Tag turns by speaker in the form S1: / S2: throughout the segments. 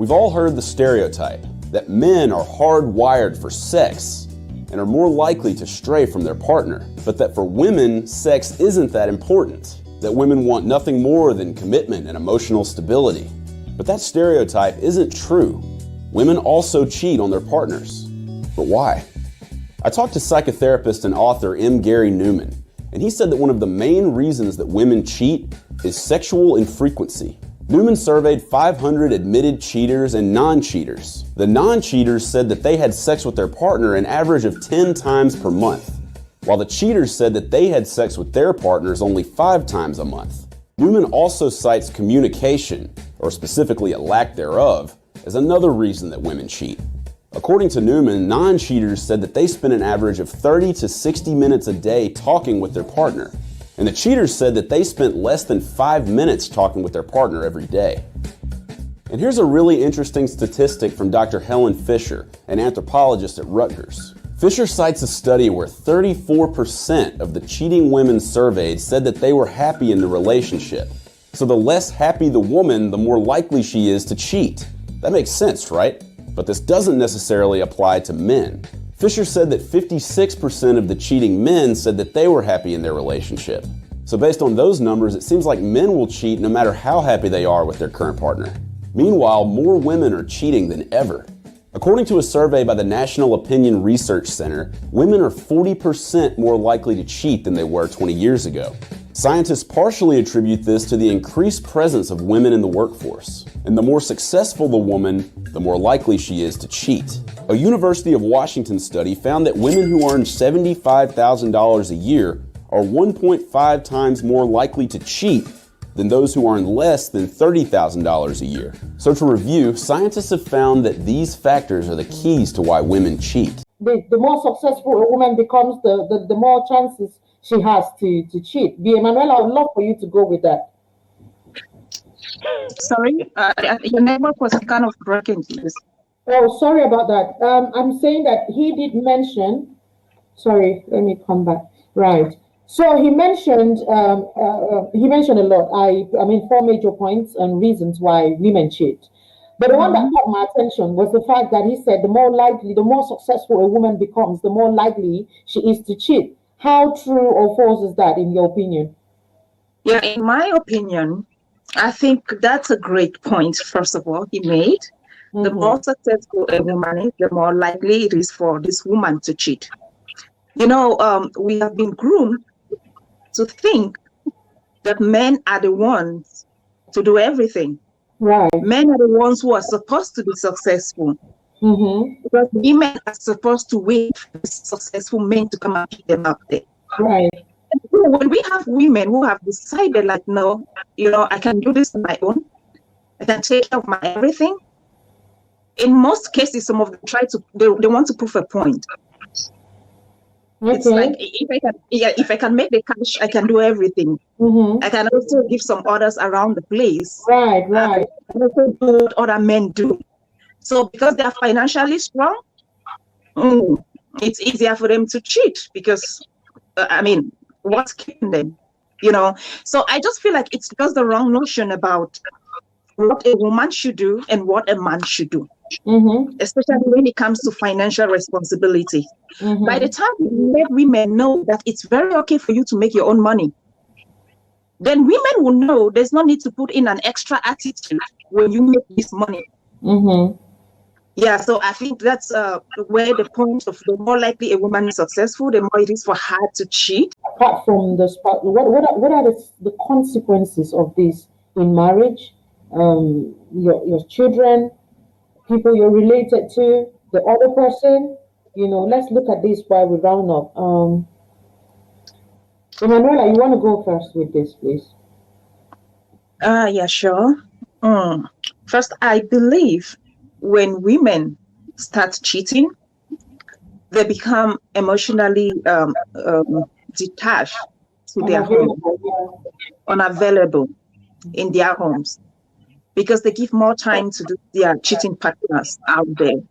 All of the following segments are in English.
S1: We've all heard the stereotype that men are hardwired for sex and are more likely to stray from their partner, but that for women, sex isn't that important, that women want nothing more than commitment and emotional stability. But that stereotype isn't true. Women also cheat on their partners. But why? I talked to psychotherapist and author M. Gary Newman, and he said that one of the main reasons that women cheat is sexual infrequency. Newman surveyed 500 admitted cheaters and non-cheaters. The non-cheaters said that they had sex with their partner an average of 10 times per month, while the cheaters said that they had sex with their partners only 5 times a month. Newman also cites communication, or specifically a lack thereof, as another reason that women cheat. According to Newman, non-cheaters said that they spend an average of 30 to 60 minutes a day talking with their partner, and the cheaters said that they spent less than 5 minutes talking with their partner every day. And here's a really interesting statistic from Dr. Helen Fisher, an anthropologist at Rutgers. Fisher cites a study where 34% of the cheating women surveyed said that they were happy in the relationship. So the less happy the woman, the more likely she is to cheat. That makes sense, right? But this doesn't necessarily apply to men. Fisher said that 56% of the cheating men said that they were happy in their relationship. So based on those numbers, it seems like men will cheat no matter how happy they are with their current partner. Meanwhile, more women are cheating than ever. According to a survey by the National Opinion Research Center, women are 40% more likely to cheat than they were 20 years ago. Scientists partially attribute this to the increased presence of women in the workforce. And the more successful the woman, the more likely she is to cheat. A University of Washington study found that women who earn $75,000 a year are 1.5 times more likely to cheat than those who earn less than $30,000 a year. So to review, scientists have found that these factors are the keys to why women cheat.
S2: The more successful a woman becomes, the more chances she has to cheat. B. Emmanuel, I would love for you to go with that.
S3: Sorry, your network was kind of breaking.
S2: Oh, sorry about that. I'm saying that he did mention, sorry, let me come back. Right. So he mentioned a lot. I mean, 4 major points and reasons why women cheat. But the one that caught my attention was the fact that he said the more successful a woman becomes, the more likely she is to cheat. How true or false is that in your opinion?
S3: Yeah, in my opinion, I think that's a great point, first of all, he made. The more successful a woman is, the more likely it is for this woman to cheat. You know, we have been groomed to think that men are the ones to do everything.
S2: Right.
S3: Men are the ones who are supposed to be successful. Because women are supposed to wait for successful men to come and pick them up there.
S2: Right.
S3: When we have women who have decided, like, no, you know, I can do this on my own, I can take care of my everything. In most cases, some of them they want to prove a point.
S2: Okay.
S3: It's like if I can make the cash, I can do everything. I can also give some orders around the place.
S2: Right.
S3: I can also do what other men do. So because they are financially strong, it's easier for them to cheat because, I mean, what's keeping them, you know? So I just feel like it's because the wrong notion about what a woman should do and what a man should do, especially when it comes to financial responsibility. By the time you let women know that it's very okay for you to make your own money, then women will know there's no need to put in an extra attitude when you make this money. Yeah, so I think that's where the point of the more likely a woman is successful, the more it is for her to cheat.
S2: Apart from the what are the consequences of this in marriage? Your children, people you're related to, the other person. You know, let's look at this while we round up. Emanuela, you want to go first with this, please?
S3: Yeah, sure. First, I believe when women start cheating, they become emotionally detached to their home, unavailable in their homes, because they give more time to their cheating partners out there.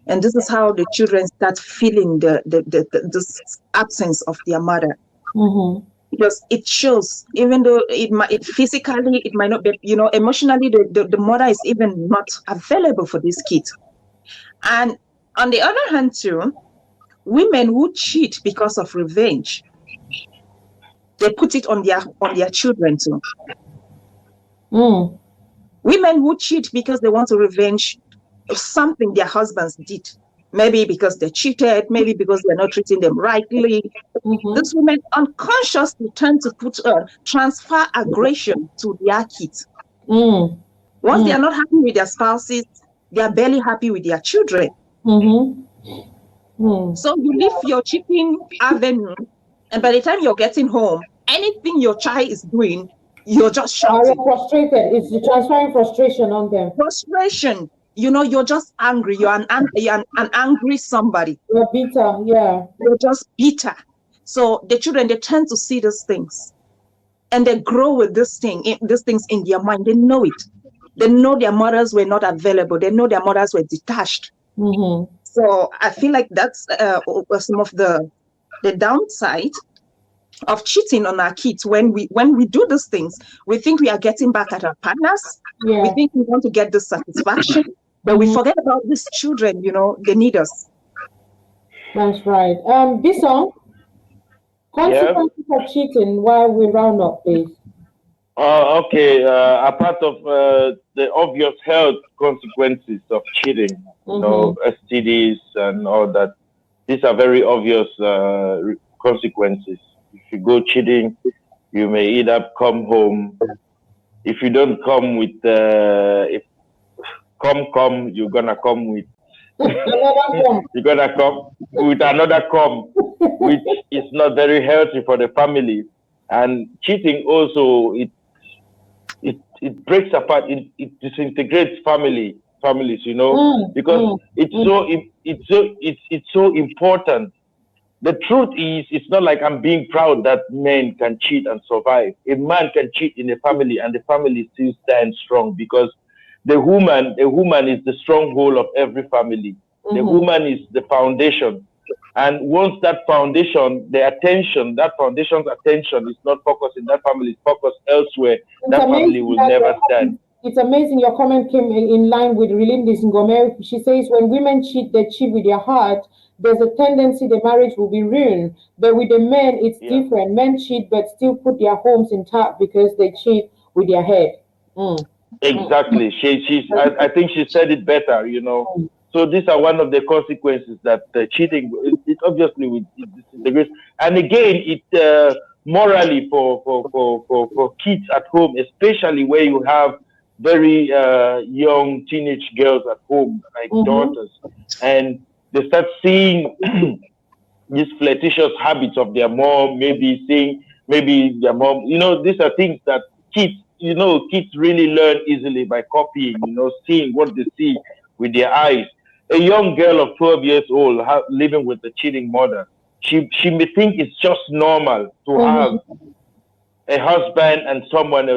S3: And this is how the children start feeling the absence of their mother. because it shows, even though it physically, it might not be, emotionally, the mother is even not available for this kid. And on the other hand too, women who cheat because of revenge, they put it on their children too.
S2: Mm.
S3: Women who cheat because they want to revenge something their husbands did, maybe because they cheated, maybe because they're not treating them rightly. These women unconsciously tend to transfer aggression to their kids.
S2: Mm.
S3: Once they are not happy with their spouses, they are barely happy with their children. So you leave your cheating avenue, and by the time you're getting home, anything your child is doing, you're just
S2: Are
S3: shouting.
S2: frustrated? It's transferring frustration on them.
S3: Frustration. You're just angry. You're an angry somebody.
S2: You're bitter, yeah.
S3: You're just bitter. So the children, they tend to see these things, and they grow with these things in their mind. They know it. They know their mothers were not available. They know their mothers were detached. So I feel like that's some of the downside of cheating on our kids. When we do these things, we think we are getting back at our partners.
S2: Yeah.
S3: We think we want to get the satisfaction, but we forget about these children. They need us.
S2: That's right. Bison, consequences of cheating while we round up, please.
S4: Okay. Apart of the obvious health consequences of cheating, STDs and all that, these are very obvious consequences. If you go cheating, you may either come home. If you don't come with, if come, you're gonna come with. You're gonna come with another come, which is not very healthy for the family. And cheating also, it breaks apart, it disintegrates families, because it's so important. The truth is, it's not like I'm being proud that men can cheat and survive. A man can cheat in a family and the family still stands strong, because the woman is the stronghold of every family. The woman is the foundation. And once that foundation's attention is not focused in that family, it's focused elsewhere, that family will never stand.
S2: It's amazing your comment came in line with Rilindis Ngome. She says when women cheat, they cheat with their heart. There's a tendency the marriage will be ruined. But with the men, it's different. Men cheat but still put their homes intact because they cheat with their head.
S4: Exactly. I think she said it better, So these are one of the consequences that cheating, it obviously will disintegrate. And again, it morally for kids at home, especially where you have very young teenage girls at home, like daughters, and they start seeing these flirtatious habits of their mom, maybe their mom, these are things that kids really learn easily by copying, seeing what they see with their eyes. A young girl of 12 years old living with a cheating mother, she may think it's just normal to have a husband and someone else